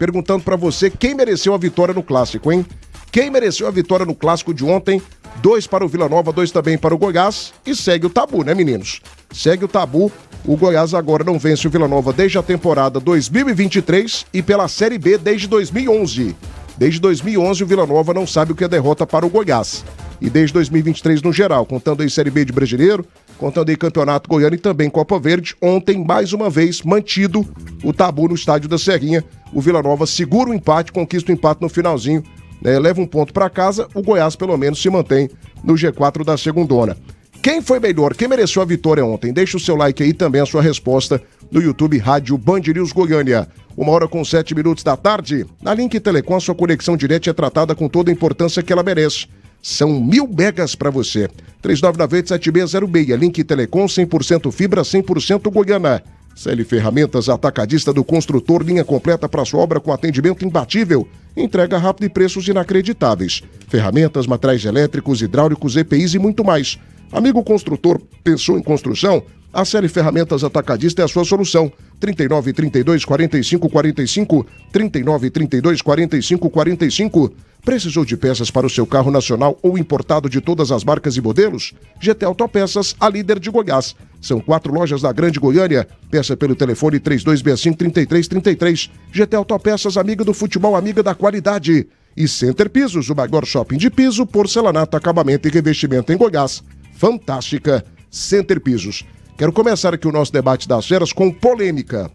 perguntando pra você quem mereceu a vitória no Clássico, hein? Quem mereceu a vitória no Clássico de ontem? 2 para o Vila Nova, 2 também para o Goiás. E segue o tabu, né, meninos? Segue o tabu. O Goiás agora não vence o Vila Nova desde a temporada 2023 e pela Série B desde 2011. Desde 2011 o Vila Nova não sabe o que é derrota para o Goiás. E desde 2023 no geral, contando aí Série B de Brasileiro, contando aí Campeonato Goiano e também Copa Verde, ontem mais uma vez mantido o tabu no estádio da Serrinha. O Vila Nova segura o empate, conquista o empate no finalzinho, leva um ponto para casa, o Goiás pelo menos se mantém no G4 da segundona. Quem foi melhor? Quem mereceu a vitória ontem? Deixa o seu like aí também a sua resposta no YouTube Rádio Band News Goiânia. 1h07 da tarde. Na Link Telecom, a sua conexão direta é tratada com toda a importância que ela merece. São 1000 megas para você. 3998-7606. Link Telecom, 100% fibra, 100% Goiânia. CL Ferramentas, atacadista do construtor, linha completa para sua obra com atendimento imbatível. Entrega rápida e preços inacreditáveis. Ferramentas, materiais elétricos, hidráulicos, EPIs e muito mais. Amigo construtor, pensou em construção? A Série Ferramentas Atacadista é a sua solução. 3932-4545, 3932-4545. Precisou de peças para o seu carro nacional ou importado de todas as marcas e modelos? GT Autopeças, a líder de Goiás. São 4 lojas da Grande Goiânia. Peça pelo telefone 3265-3333. GT Autopeças, amiga do futebol, amiga da qualidade. E Center Pisos, o maior shopping de piso, porcelanato, acabamento e revestimento em Goiás. Fantástica Center Pisos. Quero começar aqui o nosso debate das feras com polêmica.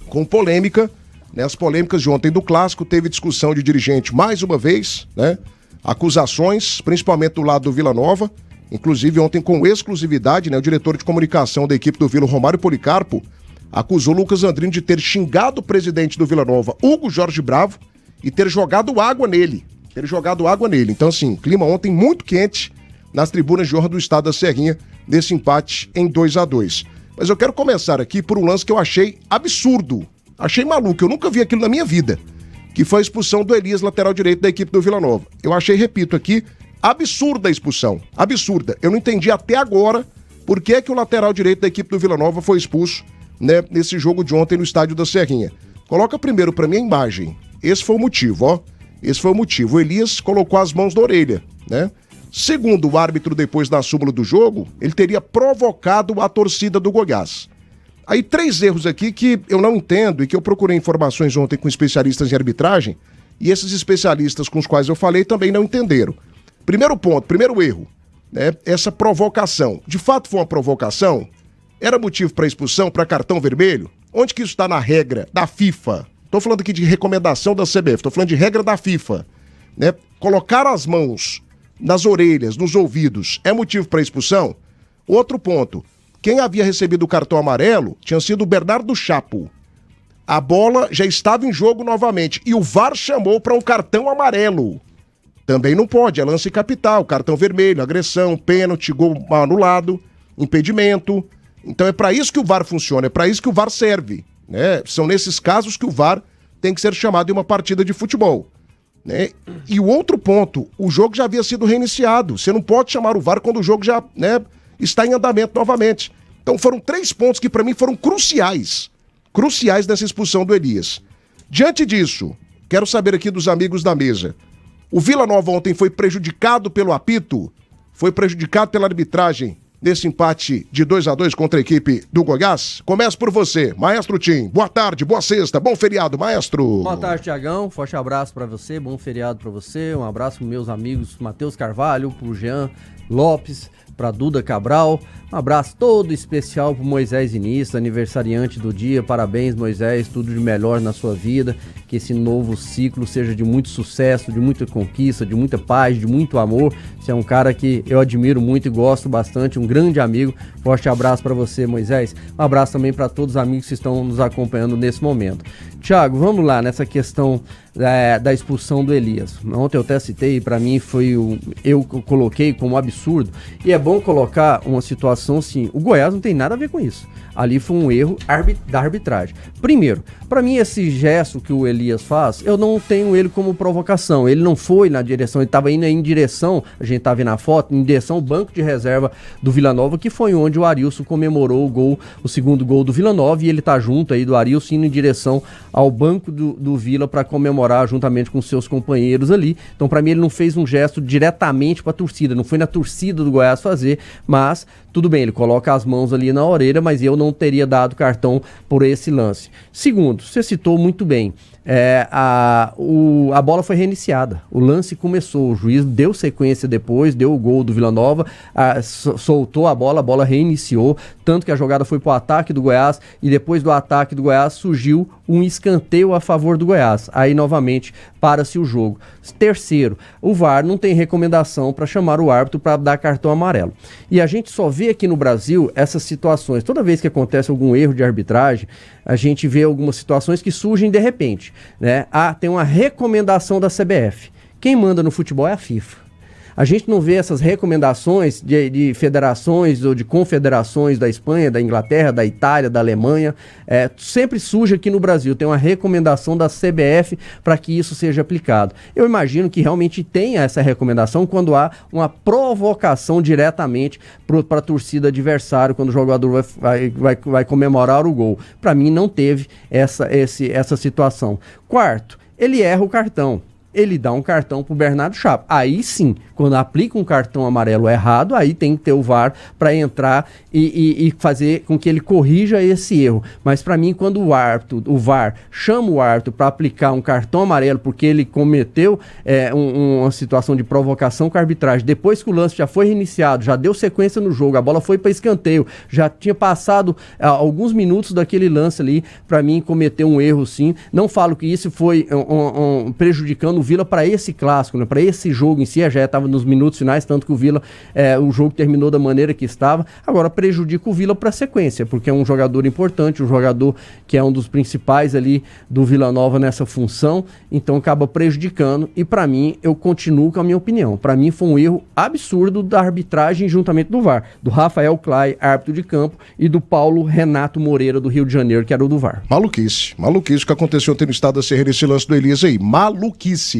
Com polêmica, né? As polêmicas de ontem do Clássico, teve discussão de dirigente mais uma vez, né? Acusações, principalmente do lado do Vila Nova, inclusive ontem com exclusividade, né? O diretor de comunicação da equipe do Vila, Romário Policarpo, acusou Lucas Andrino de ter xingado o presidente do Vila Nova, Hugo Jorge Bravo, e ter jogado água nele. Então, assim, clima ontem muito quente nas tribunas de honra do estado da Serrinha, nesse empate em 2-2. Mas eu quero começar aqui por um lance que eu achei absurdo, achei maluco, eu nunca vi aquilo na minha vida, que foi a expulsão do Elias, lateral direito da equipe do Vila Nova. Eu achei, repito aqui, absurda a expulsão, absurda. Eu não entendi até agora por que o lateral direito da equipe do Vila Nova foi expulso, né, nesse jogo de ontem no estádio da Serrinha. Coloca primeiro pra mim a imagem. Esse foi o motivo, ó. Esse foi o motivo. O Elias colocou as mãos na orelha, né? Segundo o árbitro, depois da súmula do jogo, ele teria provocado a torcida do Goiás. Aí 3 erros aqui que eu não entendo e que eu procurei informações ontem com especialistas em arbitragem e esses especialistas com os quais eu falei também não entenderam. Primeiro ponto, primeiro erro, né? Essa provocação. De fato foi uma provocação? Era motivo para expulsão, para cartão vermelho? Onde que isso está na regra da FIFA? Estou falando aqui de recomendação da CBF, estou falando de regra da FIFA, né? Colocar as mãos nas orelhas, nos ouvidos, é motivo para expulsão? Outro ponto, quem havia recebido o cartão amarelo tinha sido o Bernardo Chapo. A bola já estava em jogo novamente e o VAR chamou para um cartão amarelo. Também não pode, é lance capital, cartão vermelho, agressão, pênalti, gol anulado, impedimento. Então é para isso que o VAR funciona, é para isso que o VAR serve, né? São nesses casos que o VAR tem que ser chamado em uma partida de futebol, né? E o outro ponto, o jogo já havia sido reiniciado. Você não pode chamar o VAR quando o jogo já, né, está em andamento novamente. Então foram 3 pontos que para mim foram cruciais nessa expulsão do Elias. Diante disso, quero saber aqui dos amigos da mesa, o Vila Nova ontem foi prejudicado pelo apito? Foi prejudicado pela arbitragem nesse empate de 2-2 contra a equipe do Goiás? Começo por você, Maestro Tim. Boa tarde, boa sexta, bom feriado, maestro. Boa tarde, Tiagão. Forte abraço pra você, bom feriado pra você. Um abraço pros meus amigos Matheus Carvalho, pro Jean Lopes, pra Duda Cabral. Um abraço todo especial pro Moisés Início, aniversariante do dia. Parabéns, Moisés, tudo de melhor na sua vida. Que esse novo ciclo seja de muito sucesso, de muita conquista, de muita paz, de muito amor. Você é um cara que eu admiro muito e gosto bastante, um grande amigo. Forte abraço para você, Moisés. Um abraço também para todos os amigos que estão nos acompanhando nesse momento. Thiago, vamos lá nessa questão da expulsão do Elias. Ontem eu até citei, para mim eu coloquei como absurdo. E é bom vamos colocar uma situação assim, o Goiás não tem nada a ver com isso. Ali foi um erro da arbitragem. Primeiro, para mim esse gesto que o Elias faz, eu não tenho ele como provocação. Ele não foi na direção, ele estava indo em direção, a gente tá vendo a foto, em direção ao banco de reserva do Vila Nova, que foi onde o Arilson comemorou o segundo gol do Vila Nova, e ele tá junto aí do Arilson indo em direção ao banco do Vila para comemorar juntamente com seus companheiros ali. Então, para mim, ele não fez um gesto diretamente para a torcida, não foi na torcida do Goiás fazer, mas tudo bem, ele coloca as mãos ali na orelha, mas eu não teria dado cartão por esse lance. Segundo, você citou muito bem, a bola foi reiniciada, o lance começou, o juiz deu sequência depois, deu o gol do Vila Nova, soltou a bola reiniciou, tanto que a jogada foi para o ataque do Goiás, e depois do ataque do Goiás surgiu um escanteio a favor do Goiás, aí novamente para-se o jogo. Terceiro, o VAR não tem recomendação para chamar o árbitro para dar cartão amarelo, e a gente só vê aqui no Brasil essas situações, toda vez que acontece algum erro de arbitragem, a gente vê algumas situações que surgem de repente, né? Tem uma recomendação da CBF. Quem manda no futebol é a FIFA. A gente não vê essas recomendações de federações ou de confederações da Espanha, da Inglaterra, da Itália, da Alemanha. Sempre surge aqui no Brasil, tem uma recomendação da CBF para que isso seja aplicado. Eu imagino que realmente tenha essa recomendação quando há uma provocação diretamente para a torcida adversária, quando o jogador vai comemorar o gol. Para mim não teve essa situação. Quarto, ele erra o cartão. Ele dá um cartão pro Bernardo Chapo. Aí sim, quando aplica um cartão amarelo errado, aí tem que ter o VAR para entrar e fazer com que ele corrija esse erro. Mas para mim, quando o VAR chama o árbitro para aplicar um cartão amarelo porque ele cometeu uma situação de provocação com a arbitragem, depois que o lance já foi reiniciado, já deu sequência no jogo, a bola foi para escanteio, já tinha passado alguns minutos daquele lance ali, para mim cometeu um erro sim. Não falo que isso foi prejudicando o Vila para esse clássico, né? Para esse jogo em si, já estava nos minutos finais, tanto que o Vila, o jogo terminou da maneira que estava. Agora prejudica o Vila para a sequência, porque é um jogador importante, um jogador que é um dos principais ali do Vila Nova nessa função, então acaba prejudicando, e para mim, eu continuo com a minha opinião. Para mim foi um erro absurdo da arbitragem juntamente do VAR, do Rafael Clay, árbitro de campo, e do Paulo Renato Moreira do Rio de Janeiro, que era o do VAR. Maluquice o que aconteceu ontem no estado da Serra, esse lance do Elias aí, maluquice.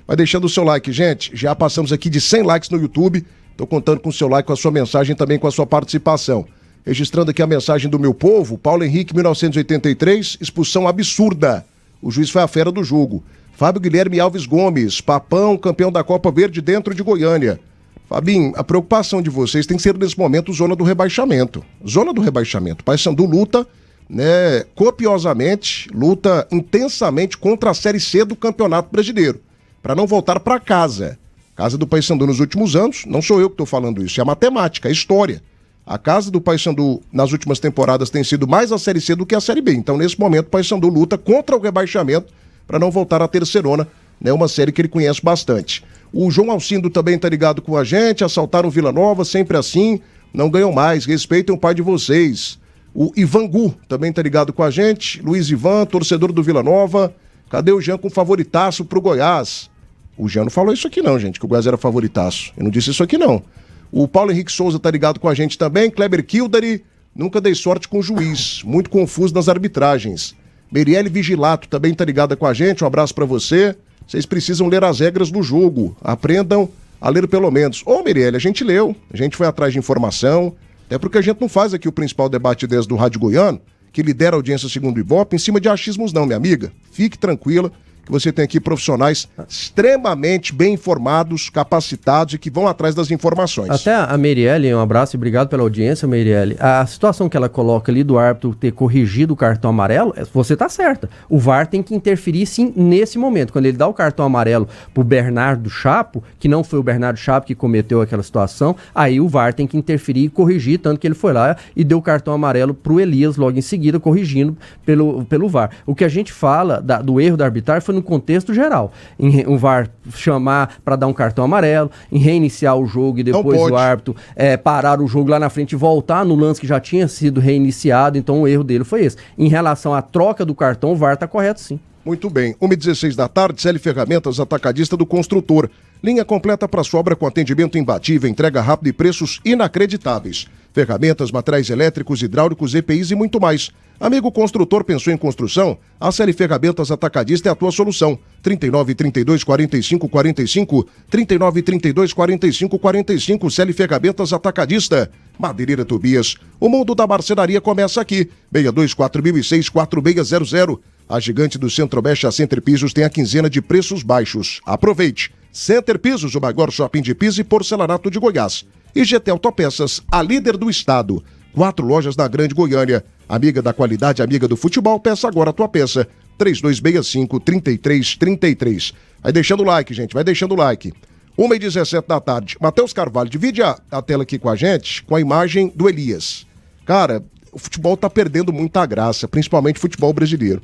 Vai deixando o seu like, gente. Já passamos aqui de 100 likes no YouTube. Tô contando com o seu like, com a sua mensagem, também com a sua participação. Registrando aqui a mensagem do meu povo. Paulo Henrique, 1983, expulsão absurda. O juiz foi a fera do jogo. Fábio Guilherme Alves Gomes, Papão, campeão da Copa Verde dentro de Goiânia. Fabinho, a preocupação de vocês tem que ser nesse momento zona do rebaixamento. Zona do rebaixamento. Paysandu luta, né, copiosamente, luta intensamente contra a Série C do Campeonato Brasileiro, para não voltar para casa. Casa do Paysandu nos últimos anos, não sou eu que estou falando isso, é a matemática, é a história. A casa do Paysandu nas últimas temporadas tem sido mais a Série C do que a Série B. Então, nesse momento, o Paysandu luta contra o rebaixamento para não voltar à terceirona, né, uma série que ele conhece bastante. O João Alcindo também está ligado com a gente, assaltaram o Vila Nova, sempre assim, não ganham mais, respeitem o pai de vocês. O Ivan Gu também tá ligado com a gente. Luiz Ivan, torcedor do Vila Nova. Cadê o Jean com favoritaço pro Goiás? O Jean não falou isso aqui não, gente, que o Goiás era favoritaço. Eu não disse isso aqui não. O Paulo Henrique Souza tá ligado com a gente também. Kleber Kildare, nunca dei sorte com o juiz. Muito confuso nas arbitragens. Merielle Vigilato também tá ligada com a gente. Um abraço pra você. Vocês precisam ler as regras do jogo. Aprendam a ler pelo menos. Ô, Merielle, a gente leu. A gente foi atrás de informação. Até porque a gente não faz aqui o principal debate desde do Rádio Goiano, que lidera a audiência segundo o Ibope, em cima de achismos não, minha amiga. Fique tranquila que você tem aqui profissionais extremamente bem informados, capacitados e que vão atrás das informações. Até a Merielle, um abraço e obrigado pela audiência, Merielle. A situação que ela coloca ali do árbitro ter corrigido o cartão amarelo, você tá certa. O VAR tem que interferir sim nesse momento. Quando ele dá o cartão amarelo pro Bernardo Chapo, que não foi o Bernardo Chapo que cometeu aquela situação, aí o VAR tem que interferir e corrigir, tanto que ele foi lá e deu o cartão amarelo pro Elias logo em seguida, corrigindo pelo VAR. O que a gente fala do erro da arbitragem foi no contexto geral, em o VAR chamar para dar um cartão amarelo, em reiniciar o jogo e depois o árbitro parar o jogo lá na frente e voltar no lance que já tinha sido reiniciado, então o erro dele foi esse. Em relação à troca do cartão, o VAR tá correto sim. Muito bem. 1h16 da tarde, Celi Ferramentas, atacadista do construtor. Linha completa para sua obra com atendimento imbatível, entrega rápida e preços inacreditáveis. Ferramentas, materiais elétricos, hidráulicos, EPIs e muito mais. Amigo construtor, pensou em construção? A Celi Ferramentas Atacadista é a tua solução. 39 32 45 45, 39 32 45 45, Celi Ferramentas Atacadista. Madeireira Tobias. O mundo da marcenaria começa aqui. 62 4006 4600. A gigante do Centro-Oeste, a Center Pisos, tem a quinzena de preços baixos. Aproveite! Center Pisos, o maior shopping de piso e porcelanato de Goiás. E GT Autopeças, a líder do estado. 4 lojas na Grande Goiânia. Amiga da qualidade, amiga do futebol, peça agora a tua peça. 3265-3333. Vai deixando o like, gente, vai deixando o like. 1h17 da tarde. Matheus Carvalho, divide a tela aqui com a gente, com a imagem do Elias. Cara, o futebol tá perdendo muita graça, principalmente futebol brasileiro.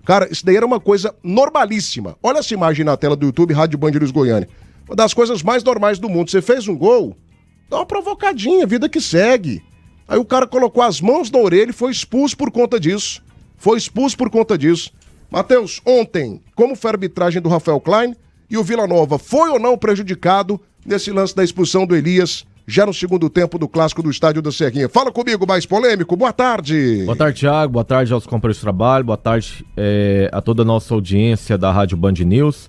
Cara, isso daí era uma coisa normalíssima. Olha essa imagem na tela do YouTube, Rádio Band News Goiânia. Uma das coisas mais normais do mundo. Você fez um gol, dá uma provocadinha, vida que segue. Aí o cara colocou as mãos na orelha e foi expulso por conta disso. Matheus, ontem, como foi a arbitragem do Rafael Klein e o Vila Nova foi ou não prejudicado nesse lance da expulsão do Elias, já no segundo tempo do clássico do Estádio da Serrinha? Fala comigo, mais polêmico. Boa tarde. Boa tarde, Thiago. Boa tarde aos companheiros de trabalho. Boa tarde a toda a nossa audiência da Rádio Band News.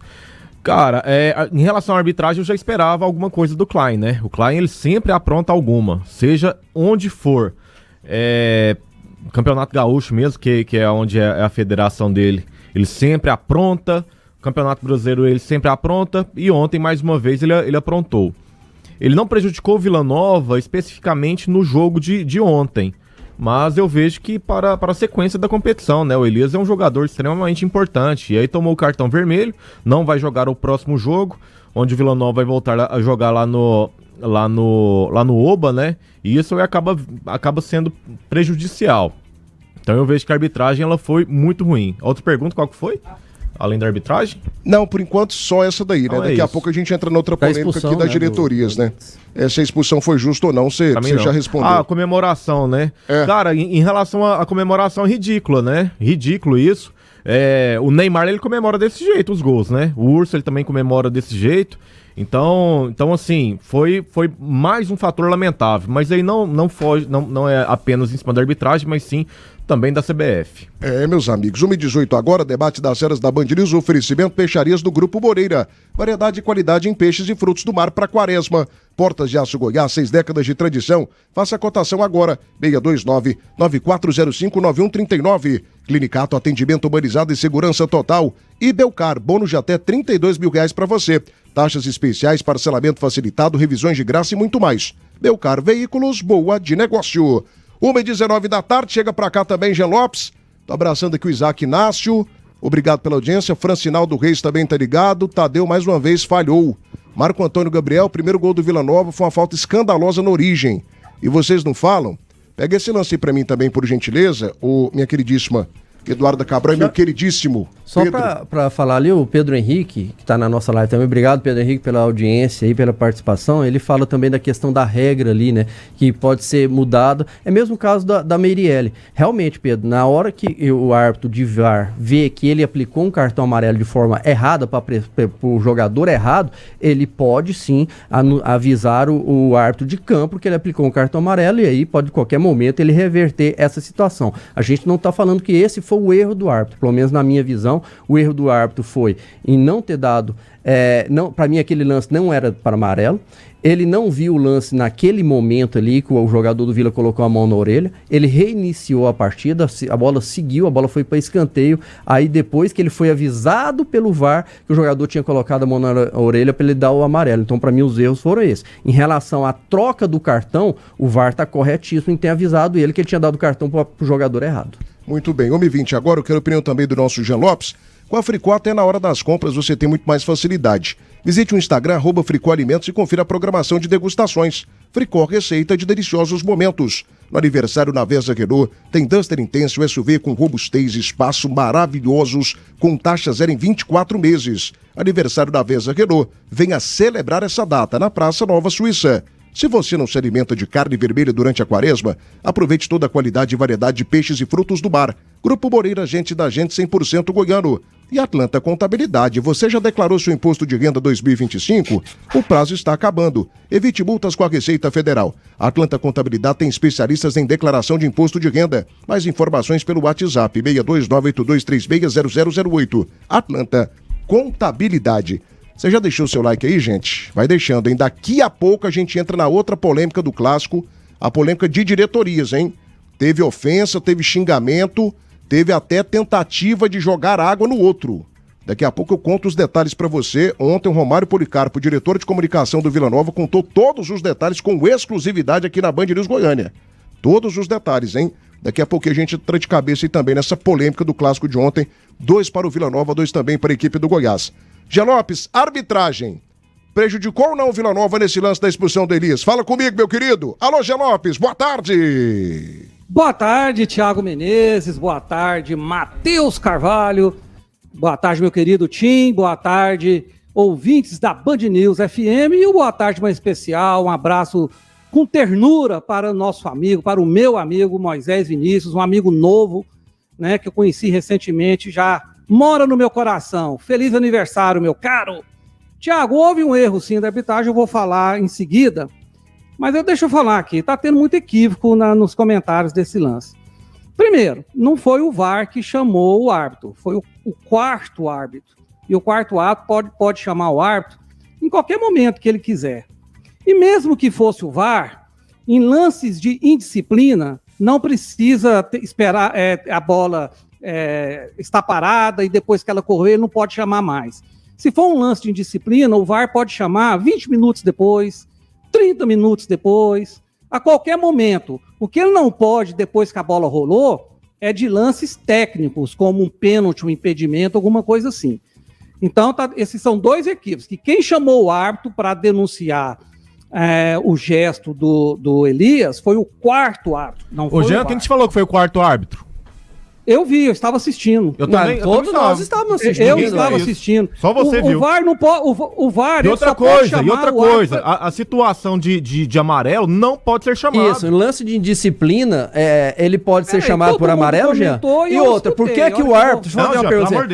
Cara, em relação à arbitragem, eu já esperava alguma coisa do Klein, né? O Klein, ele sempre apronta alguma, seja onde for. Campeonato Gaúcho mesmo, que é onde é a federação dele, ele sempre apronta. Campeonato Brasileiro, ele sempre apronta. E ontem, mais uma vez, ele aprontou. Ele não prejudicou o Vila Nova especificamente no jogo de ontem. Mas eu vejo que para a sequência da competição, né? O Elias é um jogador extremamente importante. E aí tomou o cartão vermelho, não vai jogar o próximo jogo, onde o Vila Nova vai voltar a jogar lá no Oba, né? E isso acaba sendo prejudicial. Então eu vejo que a arbitragem ela foi muito ruim. Outra pergunta, qual que foi? Além da arbitragem? Não, por enquanto só essa daí, né? Daqui a pouco a gente entra noutra polêmica aqui das diretorias, né? Se a expulsão foi justa ou não, você já respondeu. A comemoração, né? Cara, em relação à comemoração, é ridícula, né? Ridículo isso. O Neymar, ele comemora desse jeito os gols, né? O Urso, ele também comemora desse jeito. Então assim, foi mais um fator lamentável. Mas aí não é apenas em cima da arbitragem, mas sim também da CBF. Meus amigos, 1h18 agora, debate das eras da Band News, oferecimento Peixarias do Grupo Moreira. Variedade e qualidade em peixes e frutos do mar para quaresma. Portas de Aço Goiás, 6 décadas de tradição. Faça a cotação agora, 629-9405-9139. Clinicato, atendimento humanizado e segurança total. E Belcar, bônus de até R$32 mil para você. Taxas especiais, parcelamento facilitado, revisões de graça e muito mais. Belcar Veículos, boa de negócio. 1h19 da tarde, chega pra cá também Jean Lopes. Tô abraçando aqui o Isaac Inácio. Obrigado pela audiência. Francinaldo Reis também tá ligado. Tadeu mais uma vez falhou. Marco Antônio Gabriel, primeiro gol do Vila Nova, foi uma falta escandalosa na origem. E vocês não falam? Pega esse lance aí pra mim também, por gentileza, minha queridíssima Eduarda Cabral, meu queridíssimo Só para falar ali, o Pedro Henrique, que está na nossa live também, obrigado Pedro Henrique pela audiência e pela participação, ele fala também da questão da regra ali, né, que pode ser mudada, é mesmo o caso da Meirelles. Realmente, Pedro, na hora que o árbitro de VAR vê que ele aplicou um cartão amarelo de forma errada para o jogador errado, ele pode sim avisar o árbitro de campo que ele aplicou um cartão amarelo e aí pode, em qualquer momento, ele reverter essa situação. A gente não está falando que esse foi o erro do árbitro, pelo menos na minha visão, o erro do árbitro foi em não ter dado, para mim aquele lance não era para amarelo, ele não viu o lance naquele momento ali que o jogador do Vila colocou a mão na orelha, ele reiniciou a partida, a bola seguiu, a bola foi para escanteio, aí depois que ele foi avisado pelo VAR que o jogador tinha colocado a mão na orelha para ele dar o amarelo. Então para mim os erros foram esses. Em relação à troca do cartão, o VAR está corretíssimo em ter avisado ele que ele tinha dado o cartão para o jogador errado. Muito bem, 1h20 agora, eu quero a opinião também do nosso Jean Lopes. Com a Fricó, até na hora das compras você tem muito mais facilidade. Visite o Instagram, @Fricó Alimentos e confira a programação de degustações. Fricó, receita de deliciosos momentos. No aniversário na Versa Renault, tem Duster Intenso SUV com robustez e espaço maravilhosos, com taxa zero em 24 meses. Aniversário da Versa Renault, venha celebrar essa data na Praça Nova Suíça. Se você não se alimenta de carne vermelha durante a quaresma, aproveite toda a qualidade e variedade de peixes e frutos do mar. Grupo Moreira, gente da gente 100% goiano. e Atlanta Contabilidade. Você já declarou seu imposto de renda 2025? O prazo está acabando. Evite multas com a Receita Federal. A Atlanta Contabilidade tem especialistas em declaração de imposto de renda. Mais informações pelo WhatsApp 62982360008. Atlanta Contabilidade. Você já deixou seu like aí, gente? Vai deixando, hein? Daqui a pouco a gente entra na outra polêmica do Clássico, a polêmica de diretorias, hein? Teve ofensa, teve xingamento, teve até tentativa de jogar água no outro. Daqui a pouco eu conto os detalhes para você. Ontem o Romário Policarpo, diretor de comunicação do Vila Nova, contou todos os detalhes com exclusividade aqui na Band News Goiânia. Todos os detalhes, hein? Daqui a pouco a gente entra de cabeça e também nessa polêmica do Clássico de ontem. 2 para o Vila Nova, 2 também para a equipe do Goiás. Jean Lopes, arbitragem. Prejudicou ou não o Vila Nova nesse lance da expulsão do Elias? Fala comigo, meu querido. Alô, Jean Lopes, boa tarde. Boa tarde, Thiago Menezes. Boa tarde, Matheus Carvalho. Boa tarde, meu querido Tim. Boa tarde, ouvintes da Band News FM. E boa tarde mais especial, um abraço com ternura para o nosso amigo, para o meu amigo Moisés Vinícius, um amigo novo, né, que eu conheci recentemente, já mora no meu coração. Feliz aniversário, meu caro. Thiago, houve um erro sim da arbitragem, eu vou falar em seguida, mas deixa eu falar aqui, tá tendo muito equívoco nos comentários desse lance. Primeiro, não foi o VAR que chamou o árbitro, foi o quarto árbitro. E o quarto árbitro pode chamar o árbitro em qualquer momento que ele quiser. E mesmo que fosse o VAR, em lances de indisciplina, não precisa esperar a bola estar parada e depois que ela correr, ele não pode chamar mais. Se for um lance de indisciplina, o VAR pode chamar 20 minutos depois, 30 minutos depois, a qualquer momento. O que ele não pode, depois que a bola rolou, é de lances técnicos, como um pênalti, um impedimento, alguma coisa assim. Então, esses são dois equívocos, que quem chamou o árbitro para denunciar o gesto do Elias foi o quarto árbitro. Não foi Ô, Jean, quem te falou que foi o quarto árbitro? Eu vi, eu estava assistindo. Todos nós estávamos assistindo. Eu estava assistindo. Só você viu. O VAR não pode. O VAR E outra coisa, a situação de amarelo não pode ser chamada. Isso, em lance de indisciplina, ele pode ser chamado por amarelo, Jean? E outra, por que que o árbitro...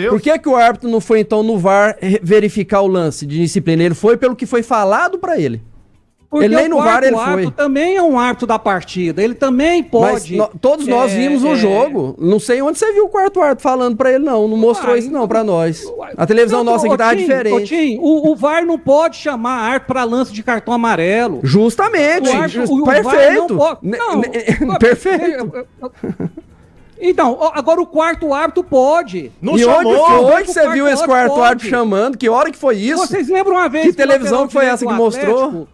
Por que que o árbitro não foi, então, no VAR verificar o lance de indisciplina? Ele foi pelo que foi falado para ele. Porque ele nem no VAR ele foi. Também é um árbitro da partida. Ele também pode. Mas todos nós vimos o jogo. Não sei onde você viu o quarto árbitro falando pra ele, não. Não mostrou isso, não, pra nós. A televisão nossa aqui tava diferente. Tim, o VAR não pode chamar árbitro pra lance de cartão amarelo. Justamente. Perfeito. Perfeito. Então, agora o quarto árbitro pode. Não chamou. Onde foi que você viu esse quarto árbitro chamando? Que hora que foi isso? Vocês lembram uma vez que televisão que foi essa que mostrou?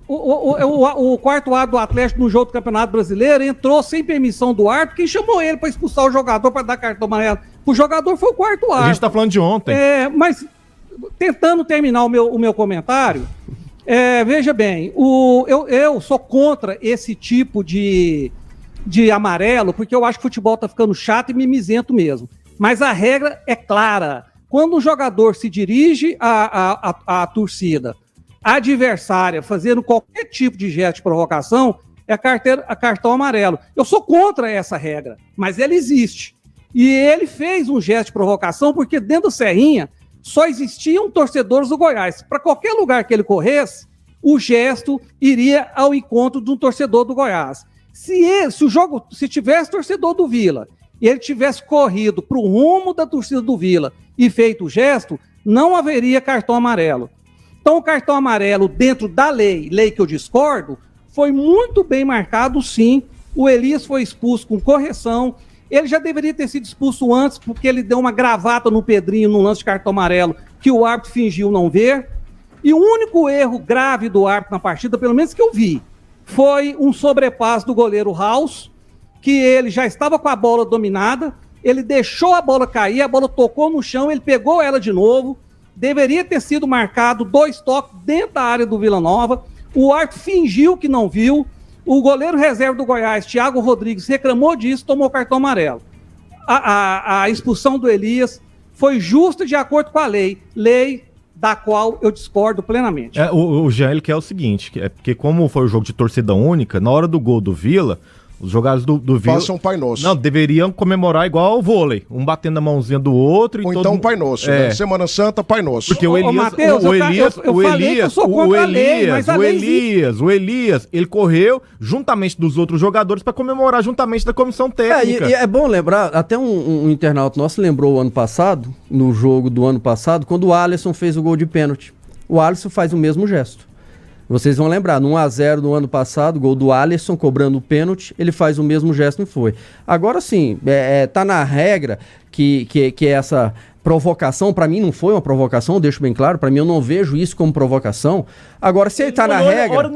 O quarto árbitro do Atlético no jogo do Campeonato Brasileiro entrou sem permissão do árbitro. Quem chamou ele para expulsar o jogador, para dar cartão amarelo? O jogador foi o quarto árbitro. A gente tá falando de ontem. Mas, tentando terminar o meu comentário, veja bem, eu sou contra esse tipo de amarelo, porque eu acho que o futebol tá ficando chato e mimizento mesmo. Mas a regra é clara. Quando um jogador se dirige à torcida adversária, fazendo qualquer tipo de gesto de provocação, é cartão amarelo. Eu sou contra essa regra, mas ela existe. E ele fez um gesto de provocação porque dentro do Serrinha só existiam torcedores do Goiás. Para qualquer lugar que ele corresse, o gesto iria ao encontro de um torcedor do Goiás. Se tivesse torcedor do Vila e ele tivesse corrido para o rumo da torcida do Vila e feito o gesto, não haveria cartão amarelo. Então, o cartão amarelo, dentro da lei que eu discordo, foi muito bem marcado, sim. O Elias foi expulso com correção. Ele já deveria ter sido expulso antes, porque ele deu uma gravata no Pedrinho no lance de cartão amarelo, que o árbitro fingiu não ver. E o único erro grave do árbitro na partida, pelo menos que eu vi, foi um sobrepasso do goleiro House, que ele já estava com a bola dominada, ele deixou a bola cair, a bola tocou no chão, ele pegou ela de novo. Deveria ter sido marcado 2 toques dentro da área do Vila Nova. O árbitro fingiu que não viu. O goleiro reserva do Goiás, Thiago Rodrigues, reclamou disso, tomou cartão amarelo. A expulsão do Elias foi justa de acordo com a lei da qual eu discordo plenamente. O Jean, ele quer o seguinte, porque como foi o jogo de torcida única, na hora do gol do Vila, Os jogadores do Vila... Façam um Pai Nosso. Não, deveriam comemorar igual o vôlei. Um batendo a mãozinha do outro. Ou e então um Pai Nosso, né? Semana Santa, Pai Nosso. Porque o Elias, ele correu juntamente dos outros jogadores para comemorar juntamente da comissão técnica. E é bom lembrar, até um internauta nosso lembrou o ano passado, no jogo do ano passado, quando o Alisson fez o gol de pênalti. O Alisson faz o mesmo gesto. Vocês vão lembrar, no 1-0 do ano passado, gol do Alisson cobrando o pênalti, ele faz o mesmo gesto e foi. Agora sim, tá na regra que essa provocação, pra mim não foi uma provocação, eu deixo bem claro, pra mim eu não vejo isso como provocação. Agora, se ele tá na regra,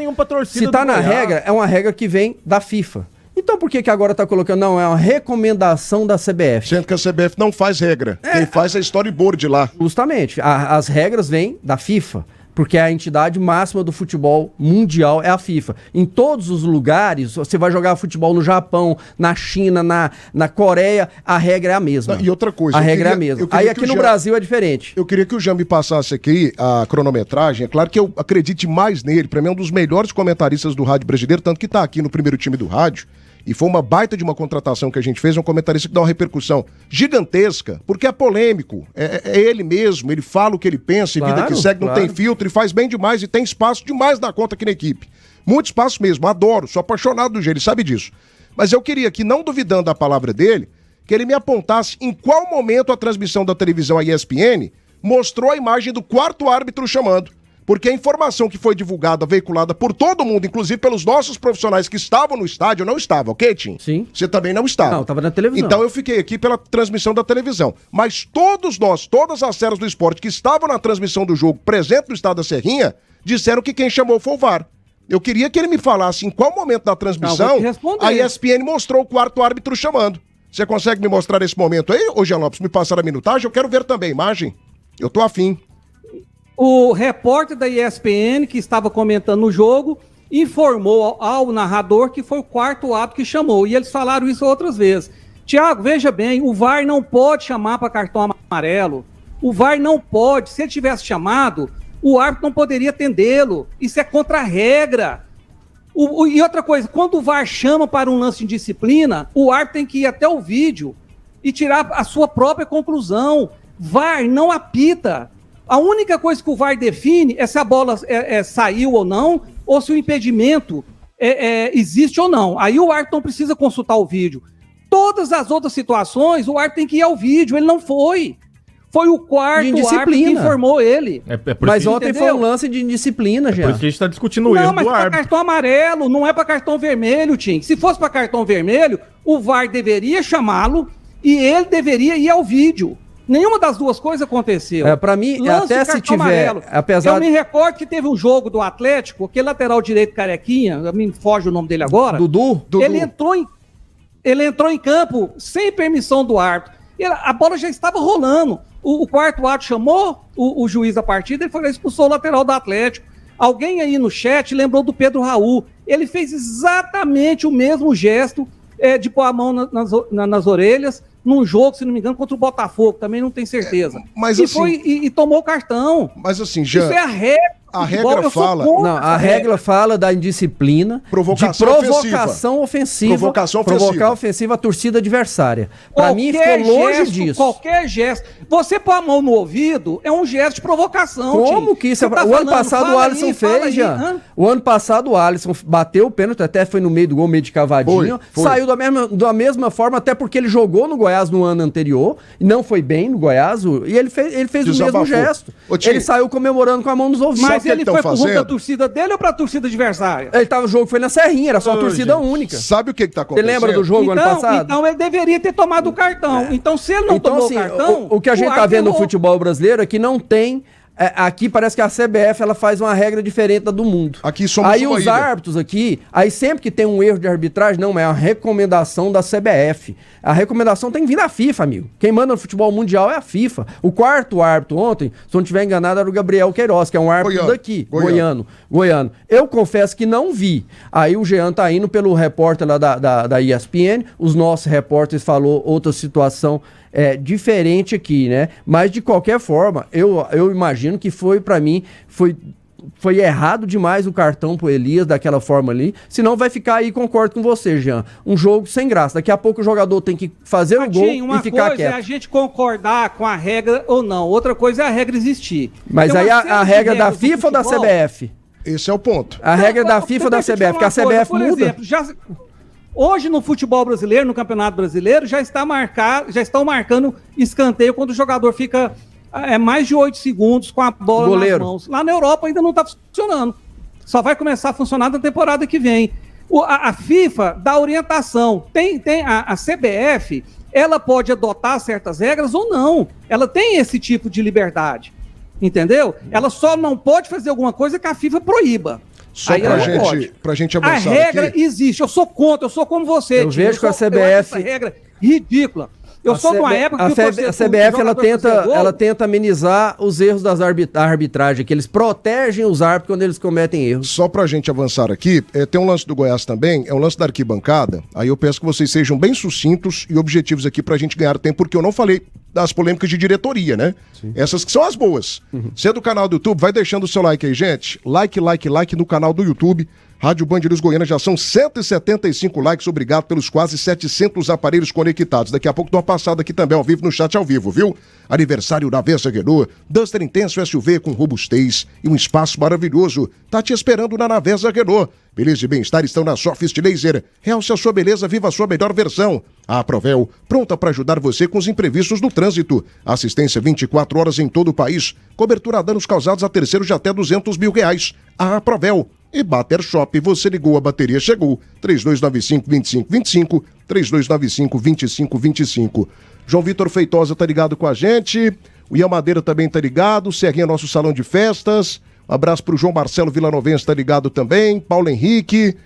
se tá na regra, é uma regra que vem da FIFA. Então por que agora tá colocando, não, é uma recomendação da CBF? Sendo que a CBF não faz regra, quem faz é storyboard lá. Justamente, as regras vêm da FIFA. Porque a entidade máxima do futebol mundial é a FIFA. Em todos os lugares, você vai jogar futebol no Japão, na China, na Coreia, a regra é a mesma. E outra coisa... A regra é a mesma. Aí aqui no Brasil é diferente. Eu queria que o Jean me passasse aqui a cronometragem. É claro que eu acredite mais nele. Para mim é um dos melhores comentaristas do rádio brasileiro, tanto que tá aqui no primeiro time do rádio. E foi uma baita de uma contratação que a gente fez, um comentarista que dá uma repercussão gigantesca, porque é polêmico, é ele mesmo, ele fala o que ele pensa, e vida que segue, não tem filtro, e faz bem demais, e tem espaço demais na conta aqui na equipe. Muito espaço mesmo, adoro, sou apaixonado do jeito, ele sabe disso. Mas eu queria que, não duvidando da palavra dele, que ele me apontasse em qual momento a transmissão da televisão, a ESPN, mostrou a imagem do quarto árbitro chamando. Porque a informação que foi divulgada, veiculada por todo mundo, inclusive pelos nossos profissionais que estavam no estádio, eu não estava, ok, Tim? Sim. Você também não estava. Não, estava na televisão. Então eu fiquei aqui pela transmissão da televisão. Mas todos nós, todas as séries do esporte que estavam na transmissão do jogo, presente no estado da Serrinha, disseram que quem chamou foi o VAR. Eu queria que ele me falasse em qual momento da transmissão a ESPN mostrou o quarto árbitro chamando. Você consegue me mostrar esse momento aí, ô Jean Lopes? Me passar a minutagem? Eu quero ver também a imagem. Eu tô afim. O repórter da ESPN, que estava comentando o jogo, informou ao narrador que foi o quarto árbitro que chamou. E eles falaram isso outras vezes. Tiago, veja bem, o VAR não pode chamar para cartão amarelo. O VAR não pode. Se ele tivesse chamado, o árbitro não poderia atendê-lo. Isso é contra a regra. E outra coisa, quando o VAR chama para um lance de disciplina, o árbitro tem que ir até o vídeo e tirar a sua própria conclusão. VAR não apita. A única coisa que o VAR define é se a bola saiu ou não, ou se o impedimento existe ou não. Aí o árbitro não precisa consultar o vídeo. Todas as outras situações, o árbitro tem que ir ao vídeo. Ele não foi. Foi o quarto árbitro que informou ele. Mas ontem foi um lance de indisciplina, já. Por isso que a gente está discutindo o erro do árbitro. Não, mas para cartão amarelo, não é para cartão vermelho, Tim. Se fosse para cartão vermelho, o VAR deveria chamá-lo e ele deveria ir ao vídeo. Nenhuma das duas coisas aconteceu. Pra mim, até se tiver... Amarelo. Eu me recordo que teve um jogo do Atlético, aquele lateral direito carequinha, me foge o nome dele agora. Dudu. Ele entrou em campo sem permissão do árbitro. A bola já estava rolando. O quarto árbitro chamou o juiz da partida e foi lá, expulsou o lateral do Atlético. Alguém aí no chat lembrou do Pedro Raul. Ele fez exatamente o mesmo gesto de pôr a mão nas orelhas, num jogo, se não me engano, contra o Botafogo, também não tenho certeza. Mas e assim, tomou o cartão. Mas assim, Jean, isso é a regra. A regra fala... Não, a regra fala da indisciplina, de provocação ofensiva. Provocar ofensiva a torcida adversária. Pra mim, ficou longe disso. Qualquer gesto. Você pôr a mão no ouvido é um gesto de provocação. Como que isso? O ano passado o Alisson fez, já. O ano passado o Alisson bateu o pênalti, até foi no meio do gol, meio de cavadinho. Saiu da mesma forma, até porque ele jogou no Goiás no ano anterior, e não foi bem no Goiás, e ele fez o mesmo gesto. Ele saiu comemorando com a mão nos ouvidos. Mas ele foi pro rumo da torcida dele ou pra torcida adversária? O jogo foi na Serrinha, era só a torcida única. Sabe o que tá acontecendo? Você lembra do jogo ano passado? Então ele deveria ter tomado o cartão. Então se ele não tomou o cartão... O que a gente tá vendo no futebol brasileiro é que não tem... aqui parece que a CBF ela faz uma regra diferente da do mundo. Aqui somos aí os árbitros aqui, aí sempre que tem um erro de arbitragem, não, é uma recomendação da CBF. A recomendação tem que vir da FIFA, amigo. Quem manda no futebol mundial é a FIFA. O quarto árbitro ontem, se eu não estiver enganado, era o Gabriel Queiroz, que é um árbitro daqui, goiano. Eu confesso que não vi. Aí o Jean tá indo pelo repórter lá da ESPN, os nossos repórteres falou outra situação diferente aqui, né? Mas de qualquer forma, eu imagino que foi, pra mim, foi foi errado demais o cartão pro Elias daquela forma ali. Senão vai ficar aí, concordo com você, Jean, um jogo sem graça. Daqui a pouco o jogador tem que fazer o gol e ficar quieto. Uma coisa é a gente concordar com a regra ou não. Outra coisa é a regra existir. Mas aí a regra da FIFA ou da CBF? Esse é o ponto. A regra da FIFA ou da CBF? Porque a CBF muda. Exemplo, hoje no futebol brasileiro, no Campeonato Brasileiro, já estão marcando escanteio quando o jogador fica mais de 8 segundos com a bola nas mãos. Lá na Europa ainda não está funcionando. Só vai começar a funcionar na temporada que vem. A FIFA dá orientação. A CBF, ela pode adotar certas regras ou não. Ela tem esse tipo de liberdade. Entendeu? Ela só não pode fazer alguma coisa que a FIFA proíba. Só pra gente avançar. A regra existe. Eu sou contra, eu sou como você. Eu vejo que a CBF. Essa regra ridícula. Eu sou de uma época que a CBF ela tenta amenizar os erros da arbitragem, que eles protegem os árbitros quando eles cometem erros. Só pra gente avançar aqui, tem um lance do Goiás também, é um lance da arquibancada. Aí eu peço que vocês sejam bem sucintos e objetivos aqui pra gente ganhar tempo, porque eu não falei das polêmicas de diretoria, né? Sim. Essas que são as boas. Se é do canal do YouTube, vai deixando o seu like aí, gente. Like no canal do YouTube. Rádio Band News Goiânia, já são 175 likes, obrigado pelos quase 700 aparelhos conectados. Daqui a pouco dou uma passada aqui também ao vivo, no chat ao vivo, viu? Aniversário da Navenza Renault, Duster Intenso SUV com robustez e um espaço maravilhoso. Tá te esperando na Navenza Renault. Beleza e bem-estar estão na Sofist Laser. Realce a sua beleza, viva a sua melhor versão. A Aprovel, pronta para ajudar você com os imprevistos do trânsito. Assistência 24 horas em todo o país. Cobertura a danos causados a terceiros de até R$200 mil. A Aprovel. E Bater Shop, você ligou, a bateria chegou. 3295-2525, 3295-2525. João Vitor Feitosa tá ligado com a gente. O Ian Madeira também tá ligado. Serrinha, nosso salão de festas. Um abraço pro João Marcelo Villanovense, tá ligado também. Paulo Henrique.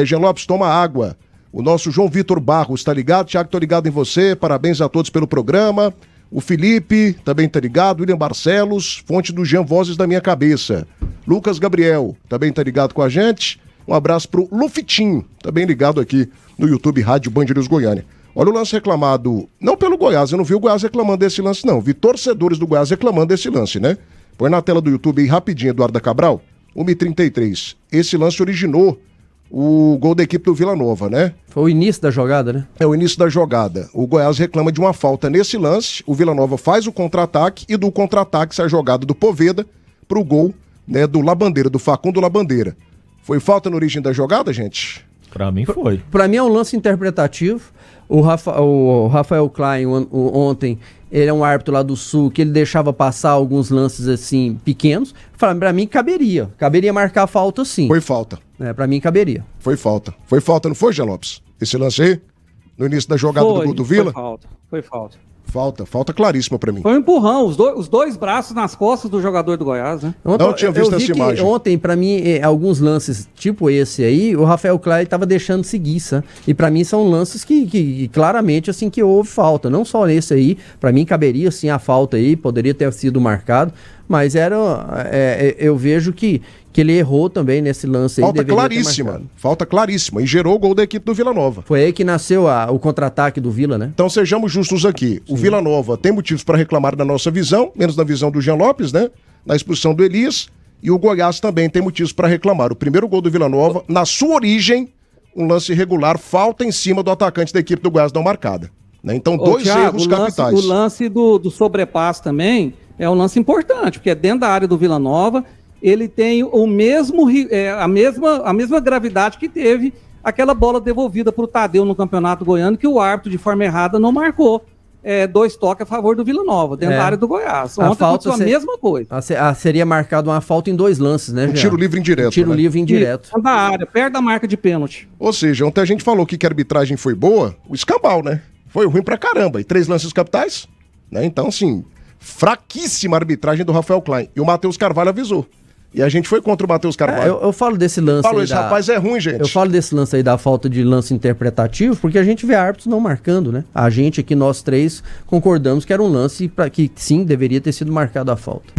Jean Lopes, toma água. O nosso João Vitor Barros tá ligado. Thiago, tô ligado em você. Parabéns a todos pelo programa. O Felipe também tá ligado. William Barcelos, fonte do Jean Vozes da minha cabeça. Lucas Gabriel também tá ligado com a gente. Um abraço pro Lufitinho, também ligado aqui no YouTube Rádio Band News Goiânia. Olha o lance reclamado, não pelo Goiás, eu não vi o Goiás reclamando desse lance não, vi torcedores do Goiás reclamando desse lance, né? Põe na tela do YouTube aí rapidinho, Eduardo Cabral, 1h33. Esse lance originou o gol da equipe do Vila Nova, né? Foi o início da jogada, né? É o início da jogada. O Goiás reclama de uma falta nesse lance, o Vila Nova faz o contra-ataque e do contra-ataque sai a jogada do Poveda pro gol, né, do Labandeira, do Facundo Labandeira. Foi falta na origem da jogada, gente? Pra mim foi. Pra mim é um lance interpretativo. O Rafael Klein ontem, ele é um árbitro lá do Sul, que ele deixava passar alguns lances assim pequenos. Pra mim caberia marcar falta sim. Foi falta. Pra mim caberia. Foi falta, não foi, Jean Lopes? Esse lance aí? No início da jogada do gol do Vila? Foi falta. Falta claríssima pra mim. Foi um empurrão, os dois braços nas costas do jogador do Goiás, né? Não tinha visto essa imagem. Ontem, pra mim, alguns lances tipo esse aí, o Rafael Klein tava deixando seguir, sabe? E pra mim são lances que claramente, assim, que houve falta. Não só esse aí, pra mim caberia, sim, a falta aí, poderia ter sido marcado, mas eu vejo que ele errou também nesse lance aí. Falta claríssima, e gerou o gol da equipe do Vila Nova. Foi aí que nasceu o contra-ataque do Vila, né? Então sejamos justos aqui. Sim. O Vila Nova tem motivos para reclamar da nossa visão, menos da visão do Jean Lopes, né? Na expulsão do Elias, e o Goiás também tem motivos para reclamar. O primeiro gol do Vila Nova, na sua origem, um lance irregular, falta em cima do atacante da equipe do Goiás não marcada. Né? Então, erros capitais. O lance do sobrepasso também é um lance importante, porque é dentro da área do Vila Nova, ele tem a mesma gravidade que teve aquela bola devolvida para o Tadeu no Campeonato Goiano, que o árbitro, de forma errada, não marcou. 2 toques a favor do Vila Nova, dentro da área do Goiás. Ontem aconteceu a mesma coisa. Seria marcado uma falta em 2 lances, né, Jean? Tiro livre indireto. Livre indireto. Da área, perto da marca de pênalti. Ou seja, ontem a gente falou que a arbitragem foi boa, o escambau, né? Foi ruim pra caramba. E 3 lances capitais, né? Então, assim, fraquíssima a arbitragem do Rafael Klein. E o Matheus Carvalho avisou. E a gente foi contra o Matheus Carvalho. Eu falo desse lance aí. Esse rapaz é ruim, gente. Eu falo desse lance aí da falta de lance interpretativo, porque a gente vê árbitros não marcando, né? A gente aqui, nós 3, concordamos que era um lance que sim, deveria ter sido marcado a falta.